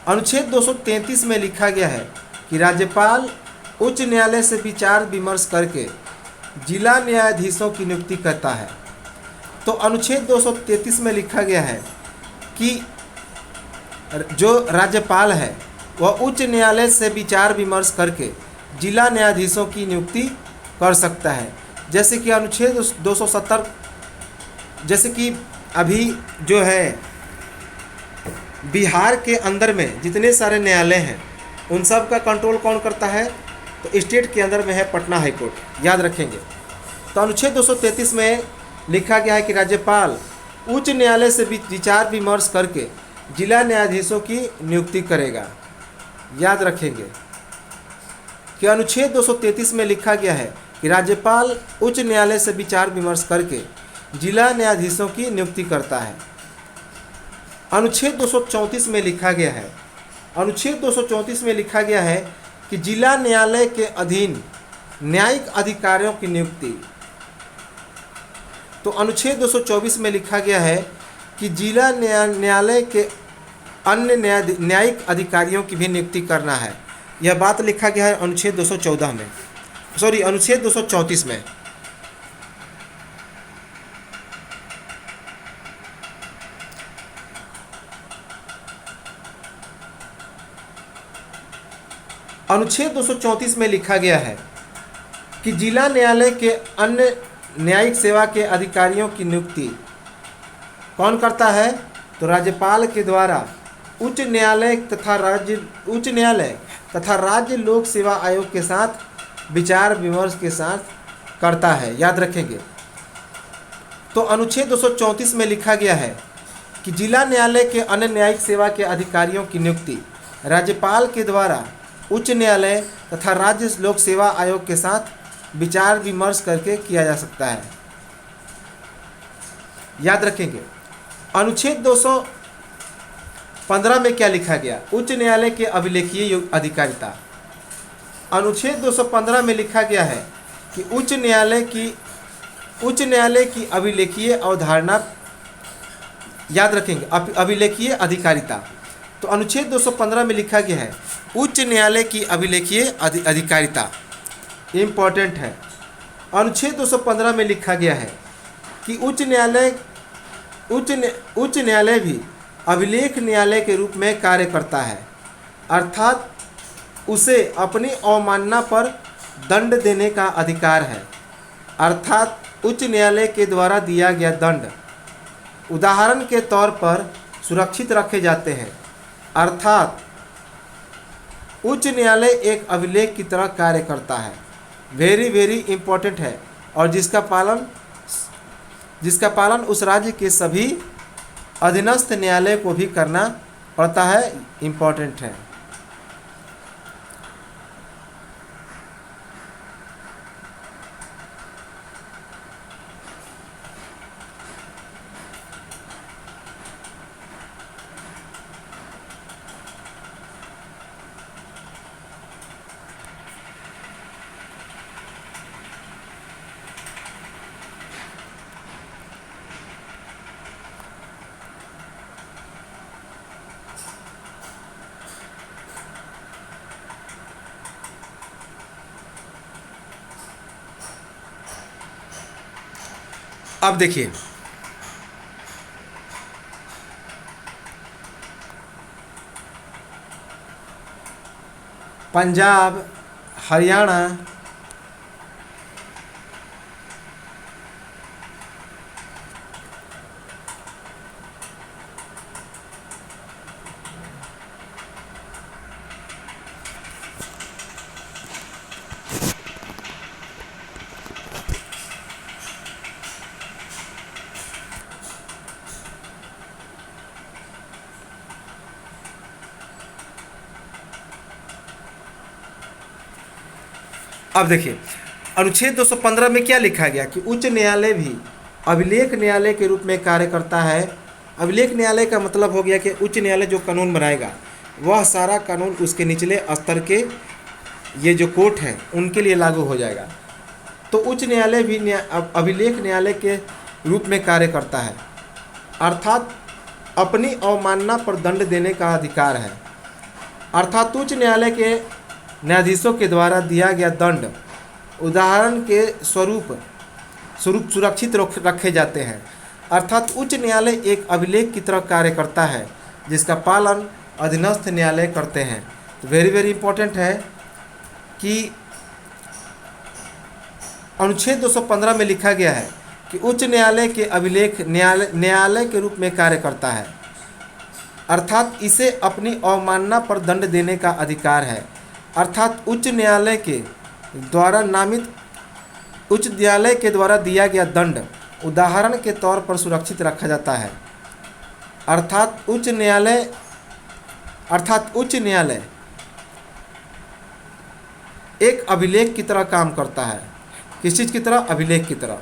अनुच्छेद 233 में लिखा गया है कि राज्यपाल उच्च न्यायालय से विचार विमर्श करके जिला न्यायाधीशों की नियुक्ति करता है। तो अनुच्छेद 233 में लिखा गया है कि जो राज्यपाल है वह उच्च न्यायालय से विचार विमर्श करके जिला न्यायाधीशों की नियुक्ति कर सकता है। जैसे कि अनुच्छेद 270, जैसे कि अभी जो है बिहार के अंदर में जितने सारे न्यायालय हैं उन सब का कंट्रोल कौन करता है? तो स्टेट के अंदर में है पटना हाई कोर्ट, याद रखेंगे। तो अनुच्छेद 233 में लिखा गया है कि राज्यपाल उच्च न्यायालय से विचार विमर्श करके जिला न्यायाधीशों की नियुक्ति करेगा, याद रखेंगे कि अनुच्छेद 233 में लिखा गया है कि राज्यपाल उच्च न्यायालय से विचार विमर्श करके जिला न्यायाधीशों की नियुक्ति करता है। अनुच्छेद 234 में लिखा गया है, अनुच्छेद 234 में लिखा गया है कि जिला न्यायालय के अधीन न्यायिक अधिकारियों की नियुक्ति। तो अनुच्छेद 224 में लिखा गया है कि जिला न्यायालय के अन्य न्यायिक अधिकारियों की भी नियुक्ति करना है। यह बात लिखा गया है अनुच्छेद 214 में, सॉरी अनुच्छेद 234 में। अनुच्छेद 234 में लिखा गया है कि जिला न्यायालय के अन्य न्यायिक सेवा के अधिकारियों की नियुक्ति कौन करता है? तो राज्यपाल के द्वारा उच्च न्यायालय तथा राज्य लोक सेवा आयोग के साथ विचार विमर्श के साथ करता है, याद रखेंगे। तो अनुच्छेद 234 में लिखा गया है कि जिला न्यायालय के अन्य न्यायिक सेवा के अधिकारियों की नियुक्ति राज्यपाल के द्वारा उच्च न्यायालय तथा राज्य लोक सेवा आयोग के साथ विचार विमर्श करके किया जा सकता है, याद रखेंगे। अनुच्छेद 215 में क्या लिखा गया? उच्च न्यायालय के अभिलेखीय अधिकारिता। अनुच्छेद 215 में लिखा गया है कि उच्च न्यायालय की अभिलेखीय अवधारणा, याद रखेंगे, अभिलेखीय अधिकारिता। तो अनुच्छेद 215 में लिखा गया है उच्च न्यायालय की अभिलेखीय अधिकारिता, इम्पॉर्टेंट है। अनुच्छेद 215 में लिखा गया है कि उच्च न्यायालय भी अभिलेख न्यायालय के रूप में कार्य करता है, अर्थात उसे अपनी अवमानना पर दंड देने का अधिकार है। अर्थात उच्च न्यायालय के द्वारा दिया गया दंड उदाहरण के तौर पर सुरक्षित रखे जाते हैं। अर्थात उच्च न्यायालय एक अभिलेख की तरह कार्य करता है। वेरी वेरी इंपॉर्टेंट है, और जिसका पालन उस राज्य के सभी अधीनस्थ न्यायालय को भी करना पड़ता है, इम्पॉर्टेंट है। अब देखिए, पंजाब, हरियाणा, अब देखिए अनुच्छेद 215 में क्या लिखा गया कि उच्च न्यायालय भी अभिलेख न्यायालय के रूप में कार्य करता है। अभिलेख न्यायालय का मतलब हो गया कि उच्च न्यायालय जो कानून बनाएगा वह सारा कानून उसके निचले स्तर के ये जो कोर्ट हैं उनके लिए लागू हो जाएगा। तो उच्च न्यायालय भी अभिलेख न्यायालय के रूप में कार्य करता है, अर्थात अपनी अवमानना पर दंड देने का अधिकार है। अर्थात उच्च न्यायालय के न्यायाधीशों के द्वारा दिया गया दंड उदाहरण के स्वरूप सुरक्षित रखे जाते हैं। अर्थात उच्च न्यायालय एक अभिलेख की तरह कार्य करता है जिसका पालन अधीनस्थ न्यायालय करते हैं। तो वेरी वेरी इंपॉर्टेंट है कि अनुच्छेद 215 में लिखा गया है कि उच्च न्यायालय के अभिलेख न्यायालय के रूप में कार्य करता है, अर्थात इसे अपनी अवमानना पर दंड देने का अधिकार है। अर्थात उच्च न्यायालय के द्वारा दिया गया दंड उदाहरण के तौर पर सुरक्षित रखा जाता है। अर्थात उच्च न्यायालय एक अभिलेख की तरह काम करता है। किस चीज़ की तरह? अभिलेख की तरह,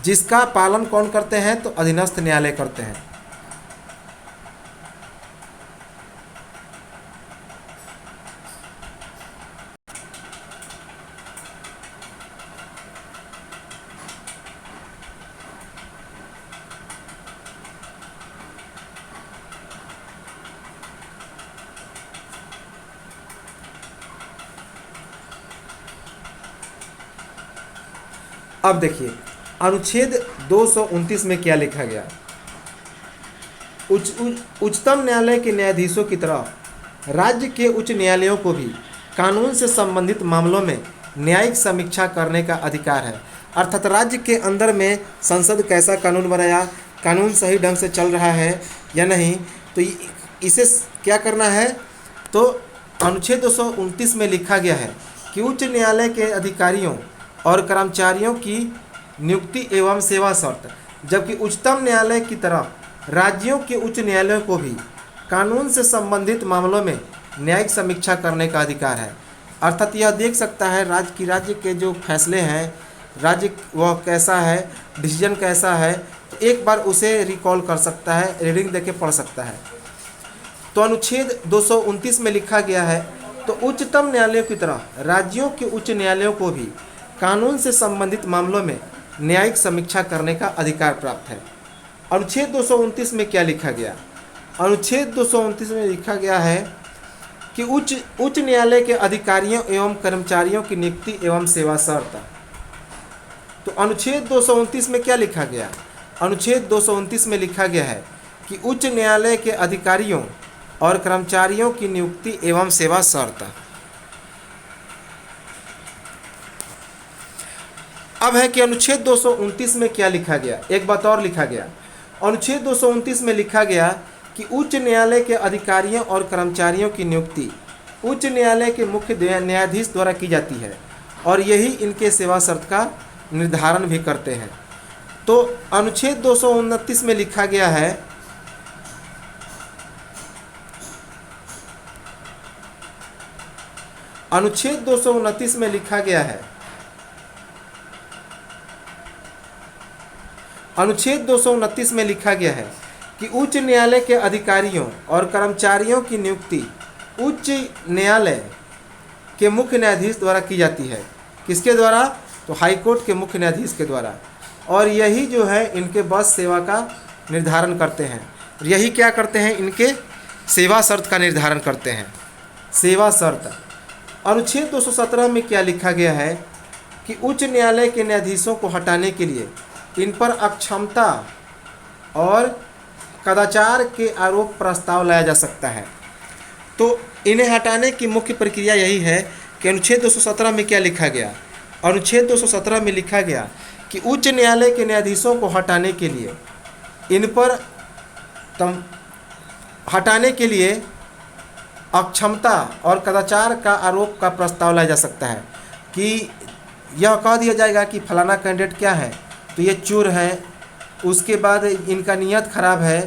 जिसका पालन कौन करते हैं? तो अधीनस्थ न्यायालय करते हैं। अब देखिए अनुच्छेद 229 में क्या लिखा गया। उच्चतम न्यायालय के न्यायाधीशों की तरह राज्य के उच्च न्यायालयों को भी कानून से संबंधित मामलों में न्यायिक समीक्षा करने का अधिकार है। अर्थात राज्य के अंदर में संसद कैसा कानून बनाया, कानून सही ढंग से चल रहा है या नहीं, तो इसे क्या करना है। तो अनुच्छेद 229 में लिखा गया है कि उच्च न्यायालय के अधिकारियों और कर्मचारियों की नियुक्ति एवं सेवा शर्त, जबकि उच्चतम न्यायालय की तरह राज्यों के उच्च न्यायालयों को भी कानून से संबंधित मामलों में न्यायिक समीक्षा करने का अधिकार है। अर्थात यह देख सकता है राज्य के जो फैसले हैं, राज्य वह कैसा है, डिसीजन कैसा है, तो एक बार उसे रिकॉल कर सकता है, रीडिंग देके पढ़ सकता है। तो अनुच्छेद 229 में लिखा गया है तो उच्चतम न्यायालयों की तरह राज्यों के उच्च न्यायालयों को भी कानून से संबंधित मामलों में न्यायिक समीक्षा करने का अधिकार प्राप्त है। अनुच्छेद 229 में क्या लिखा गया? अनुच्छेद 229 में लिखा गया है कि उच्च न्यायालय के अधिकारियों एवं कर्मचारियों की नियुक्ति एवं सेवा शर्त। तो अनुच्छेद 229 में क्या लिखा गया? अनुच्छेद 229 में लिखा गया है कि उच्च न्यायालय के अधिकारियों और कर्मचारियों की नियुक्ति एवं सेवा शर्त। अब है कि अनुच्छेद 229 में क्या लिखा गया। एक बात और लिखा गया, अनुच्छेद 229 में लिखा गया कि उच्च न्यायालय के अधिकारियों और कर्मचारियों की नियुक्ति उच्च न्यायालय के मुख्य न्यायाधीश द्वारा की जाती है और यही इनके सेवा शर्त का निर्धारण भी करते हैं। तो अनुच्छेद 229 में लिखा गया है अनुच्छेद 229 में लिखा गया है अनुच्छेद 229 में लिखा गया है कि उच्च न्यायालय के अधिकारियों और कर्मचारियों की नियुक्ति उच्च न्यायालय के मुख्य न्यायाधीश द्वारा की जाती है। किसके द्वारा? तो हाई कोर्ट के मुख्य न्यायाधीश के द्वारा, और यही जो है इनके बस सेवा का निर्धारण करते हैं। यही क्या करते हैं? इनके सेवा शर्त का निर्धारण करते हैं। सेवा शर्त अनुच्छेद 217 में क्या लिखा गया है कि उच्च न्यायालय के न्यायाधीशों को हटाने के लिए इन पर अक्षमता और कदाचार के आरोप प्रस्ताव लाया जा सकता है। तो इन्हें हटाने की मुख्य प्रक्रिया यही है कि अनुच्छेद 217 में क्या लिखा गया। अनुच्छेद 217 में लिखा गया कि उच्च न्यायालय के न्यायाधीशों को हटाने के लिए इन पर हटाने के लिए अक्षमता और कदाचार का आरोप का प्रस्ताव लाया जा सकता है कि यह कह दिया जाएगा कि फलाना कैंडिडेट क्या है, तो ये चोर है, उसके बाद इनका नीयत खराब है,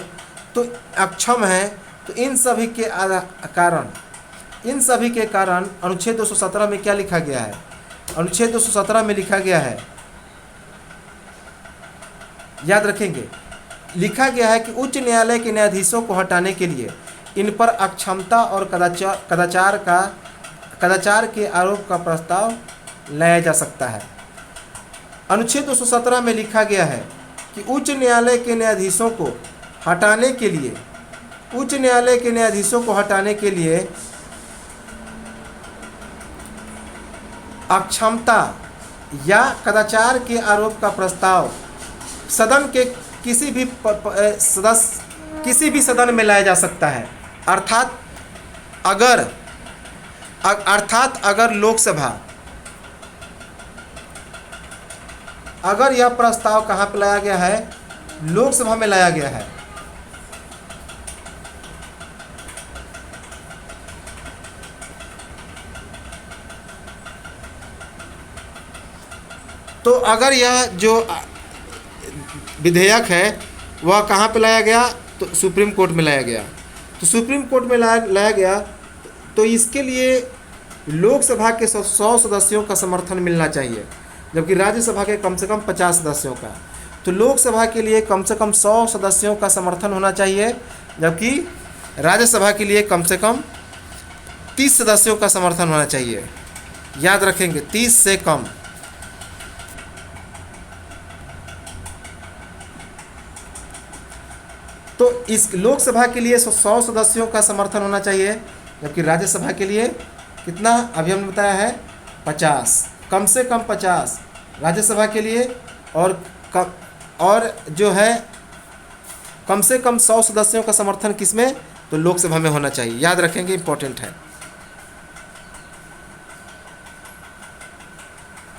तो अक्षम है। तो इन सभी के कारण अनुच्छेद 217 में क्या लिखा गया है। अनुच्छेद 217 में लिखा गया है, याद रखेंगे, लिखा गया है कि उच्च न्यायालय के न्यायाधीशों को हटाने के लिए इन पर अक्षमता और कदाचार के आरोप का प्रस्ताव लाया जा सकता है। अनुच्छेद 217 में लिखा गया है कि उच्च न्यायालय के न्यायाधीशों को हटाने के लिए अक्षमता या कदाचार के आरोप का प्रस्ताव सदन के किसी भी सदन में लाया जा सकता है। अर्थात अगर लोकसभा, अगर यह प्रस्ताव कहाँ पर लाया गया है, लोकसभा में लाया गया है, तो अगर यह जो विधेयक है वह कहाँ पे लाया गया, तो सुप्रीम कोर्ट में लाया गया। तो सुप्रीम कोर्ट में लाया गया, तो इसके लिए लोकसभा के 100 सदस्यों का समर्थन मिलना चाहिए, जबकि राज्यसभा के कम से कम 50 सदस्यों का। तो लोकसभा के लिए कम से कम 100 सदस्यों का समर्थन होना चाहिए, जबकि राज्यसभा के लिए कम से कम 30 सदस्यों का समर्थन होना चाहिए। याद रखेंगे, 30 से कम। तो इस लोकसभा के लिए 100 सदस्यों का समर्थन होना चाहिए, जबकि राज्यसभा के लिए कितना, अभी हमने बताया है 50, कम से कम 50 राज्यसभा के लिए, और जो है कम से कम 100 सदस्यों का समर्थन किसमें, तो लोकसभा में होना चाहिए। याद रखेंगे, इंपॉर्टेंट है।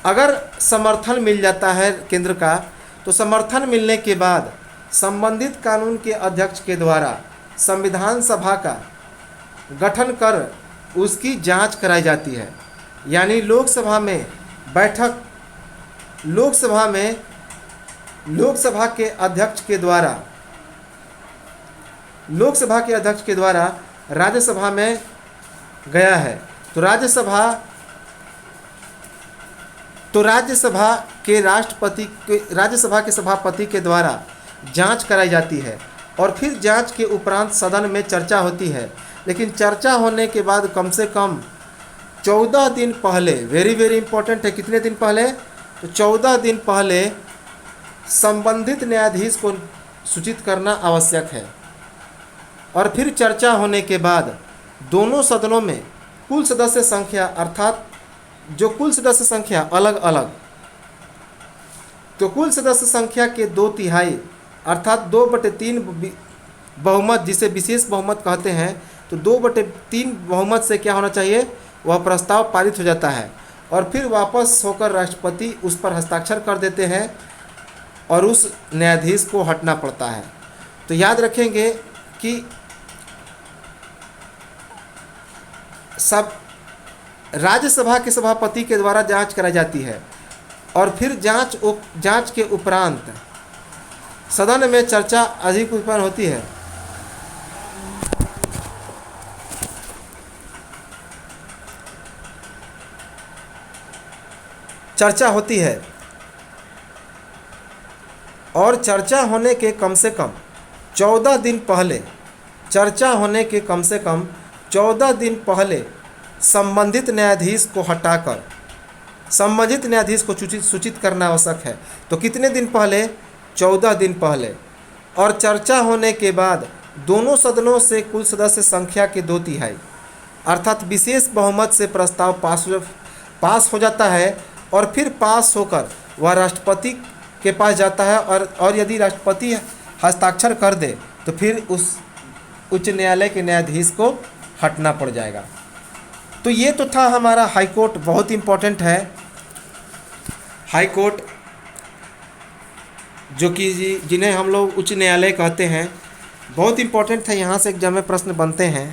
अगर समर्थन मिल जाता है केंद्र का, तो समर्थन मिलने के बाद संबंधित कानून के अध्यक्ष के द्वारा संविधान सभा का गठन कर उसकी जांच कराई जाती है। यानी लोकसभा के अध्यक्ष के द्वारा राज्यसभा में गया है, तो राज्यसभा के सभापति के द्वारा जांच कराई जाती है, और फिर जांच के उपरांत सदन में चर्चा होती है। लेकिन चर्चा होने के बाद कम से कम 14 दिन पहले, वेरी वेरी इंपॉर्टेंट है, कितने दिन पहले, तो 14 दिन पहले संबंधित न्यायाधीश को सूचित करना आवश्यक है। और फिर चर्चा होने के बाद दोनों सदनों में कुल सदस्य संख्या, अर्थात जो कुल सदस्य संख्या अलग अलग, तो कुल सदस्य संख्या के 2/3 अर्थात 2/3 बहुमत, जिसे विशेष बहुमत कहते हैं, तो 2/3 बहुमत से क्या होना चाहिए, वह प्रस्ताव पारित हो जाता है, और फिर वापस होकर राष्ट्रपति उस पर हस्ताक्षर कर देते हैं और उस न्यायाधीश को हटना पड़ता है। तो याद रखेंगे कि सब राज्यसभा के सभापति के द्वारा जांच कराई जाती है, और फिर जांच के उपरांत सदन में चर्चा अधिक उत्पन्न होती है। चर्चा होती है, और चर्चा होने के कम से कम 14 दिन पहले, संबंधित न्यायाधीश को हटाकर संबंधित न्यायाधीश को सूचित करना आवश्यक है। तो कितने दिन पहले, 14 दिन पहले। और चर्चा होने के बाद दोनों सदनों से कुल सदस्य संख्या के 2/3 अर्थात विशेष बहुमत से प्रस्ताव पास हो जाता है, और फिर पास होकर वह राष्ट्रपति के पास जाता है, और यदि राष्ट्रपति हस्ताक्षर कर दे तो फिर उस उच्च न्यायालय के न्यायाधीश को हटना पड़ जाएगा। तो ये तो था हमारा हाई कोर्ट, बहुत इम्पोर्टेंट है हाई कोर्ट, जो कि जिन्हें हम लोग उच्च न्यायालय कहते हैं, बहुत इम्पोर्टेंट है। यहाँ से एग्जाम में प्रश्न बनते हैं।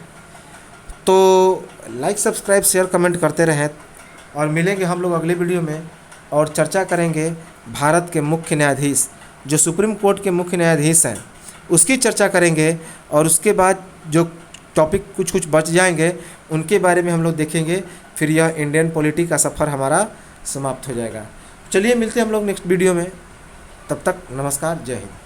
तो लाइक सब्सक्राइब शेयर कमेंट करते रहें और मिलेंगे हम लोग अगले वीडियो में और चर्चा करेंगे भारत के मुख्य न्यायाधीश, जो सुप्रीम कोर्ट के मुख्य न्यायाधीश हैं, उसकी चर्चा करेंगे। और उसके बाद जो टॉपिक कुछ कुछ बच जाएंगे उनके बारे में हम लोग देखेंगे। फिर यह इंडियन पॉलिटी का सफ़र हमारा समाप्त हो जाएगा। चलिए मिलते हैं हम लोग नेक्स्ट वीडियो में। तब तक नमस्कार, जय हिंद।